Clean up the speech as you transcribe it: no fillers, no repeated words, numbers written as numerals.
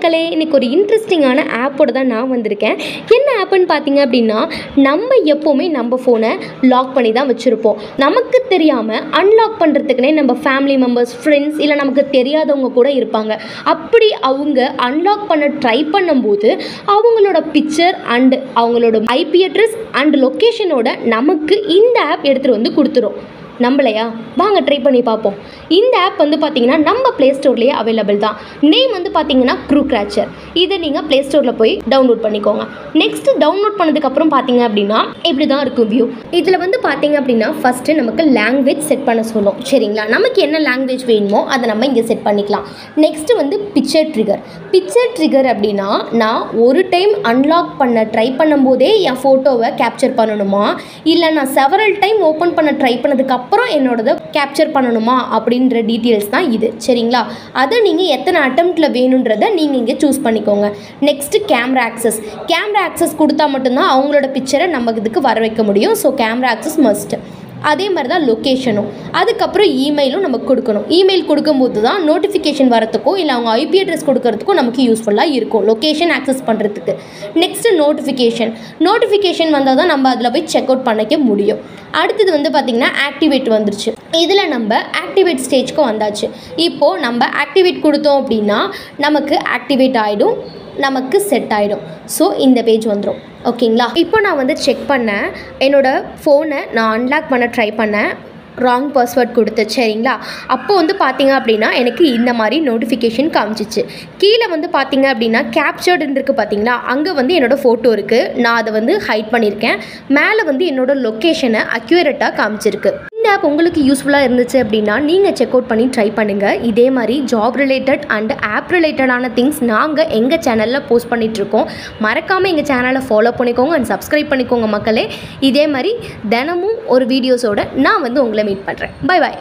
மக்களே, இன்றைக்கி ஒரு இன்ட்ரெஸ்டிங்கான ஆப்போடு தான் நான் வந்திருக்கேன். என்ன ஆப்புன்னு பார்த்தீங்க அப்படின்னா, நம்ம எப்போவுமே நம்ம ஃபோனை லாக் பண்ணி தான் வச்சுருப்போம். நமக்கு தெரியாமல் அன்லாக் பண்ணுறதுக்குனே நம்ம ஃபேமிலி மெம்பர்ஸ், ஃப்ரெண்ட்ஸ் இல்லை நமக்கு தெரியாதவங்க கூட இருப்பாங்க. அப்படி அவங்க அன்லாக் பண்ண ட்ரை பண்ணும்போது அவங்களோட பிக்சர் அண்டு அவங்களோட ஐபி அட்ரஸ் அண்ட் லொக்கேஷனோட நமக்கு இந்த ஆப் எடுத்துகிட்டு வந்து கொடுத்துரும். நம்பலையா? வாங்க ட்ரை பண்ணி பார்ப்போம். இந்த ஆப் வந்து பார்த்தீங்கன்னா நம்ம ப்ளே ஸ்டோர்லேயே அவைலபிள் தான். நேம் வந்து பார்த்தீங்கன்னா க்ரூ கிராச்சர். இதை நீங்கள் ப்ளே ஸ்டோரில் போய் டவுன்லோட் பண்ணிக்கோங்க. நெக்ஸ்ட்டு டவுன்லோட் பண்ணதுக்கப்புறம் பார்த்தீங்க அப்படின்னா இப்படி தான் இருக்கும் வியூ. இதில் வந்து பார்த்தீங்க அப்படின்னா ஃபஸ்ட்டு நமக்கு லாங்குவேஜ் செட் பண்ண சொல்லும். சரிங்களா? நமக்கு என்ன லாங்குவேஜ் வேணுமோ அதை நம்ம இங்கே செட் பண்ணிக்கலாம். நெக்ஸ்ட்டு வந்து பிக்சர் ட்ரிகர். பிக்சர் ட்ரிகர் அப்படின்னா நான் ஒரு டைம் அன்லாக் பண்ண ட்ரை பண்ணும்போதே என் ஃபோட்டோவை கேப்சர் பண்ணணுமா, இல்லை நான் செவரல் டைம் ஓப்பன் பண்ண ட்ரை பண்ணதுக்கப்புறம் என்னோடதை கேப்சர் பண்ணணுமா அப்படின்ற டீட்டெயில்ஸ் தான் இது. சரிங்களா? அதை நீங்கள் எத்தனை அட்டெம்ப்டில் வேணுன்றதை நீங்கள் இங்கே சூஸ் பண்ணிக்கோங்க. Next camera access. Camera access கொடுத்தா மட்டும்தான் அவங்களோட பிக்சரை நம்ம இதுக்கு வர வைக்க முடியும். So camera access must. அதே மாதிரி தான் லொக்கேஷனும். அதுக்கப்புறம் இமெயிலும் நமக்கு கொடுக்கணும். இமெயில் கொடுக்கும்போது தான் நோட்டிஃபிகேஷன் வரத்துக்கோ இல்லை அவங்க ஐபி அட்ரஸ் கொடுக்கறதுக்கும் நமக்கு யூஸ்ஃபுல்லாக இருக்கும், லொக்கேஷன் ஆக்சஸ் பண்ணுறதுக்கு. நெக்ஸ்ட்டு நோட்டிஃபிகேஷன் வந்தால் தான் நம்ம அதில் போய் செக் அவுட் பண்ணிக்க முடியும். அடுத்தது வந்து பார்த்திங்கன்னா ஆக்டிவேட் வந்துருச்சு. இதில் நம்ம ஆக்டிவேட் ஸ்டேஜ்க்கு வந்தாச்சு. இப்போது நம்ம ஆக்டிவேட் கொடுத்தோம் அப்படின்னா நமக்கு ஆக்டிவேட் ஆகிடும், நமக்கு செட் ஆகிடும். ஸோ இந்த பேஜ் வந்துடும். ஓகேங்களா? இப்போ நான் வந்து செக் பண்ணேன். என்னோடய ஃபோனை நான் அன்லாக் பண்ண ட்ரை பண்ணேன், ராங் பாஸ்வேர்ட் கொடுத்து. சரிங்களா? அப்போ வந்து பார்த்தீங்க அப்படின்னா எனக்கு இந்த மாதிரி நோட்டிஃபிகேஷன் காமிச்சிச்சு. கீழே வந்து பார்த்தீங்க அப்படின்னா கேப்சர்டுன்னு இருக்குது பார்த்தீங்களா, அங்கே வந்து என்னோடய ஃபோட்டோ இருக்குது. நான் அதை வந்து ஹைட் பண்ணியிருக்கேன். மேலே வந்து என்னோடய லொக்கேஷனை அக்யூரேட்டாக காமிச்சிருக்கு. இந்த ஆப் உங்களுக்கு யூஸ்ஃபுல்லாக இருந்துச்சு அப்படின்னா நீங்கள் செக் அவுட் பண்ணி ட்ரை பண்ணுங்கள். இதே மாதிரி ஜாப் ரிலேட்டட் அண்ட் ஆப் ரிலேட்டடான திங்ஸ் நாங்கள் எங்கள் சேனலில் போஸ்ட் பண்ணிகிட்ருக்கோம். மறக்காமல் எங்கள் சேனலை ஃபாலோ பண்ணிக்கோங்க அண்ட் சப்ஸ்கிரைப் பண்ணிக்கோங்க மக்களே. இதே மாதிரி தினமும் ஒரு வீடியோஸோடு நான் வந்து உங்களை மீட் பண்ணுறேன். Bye bye.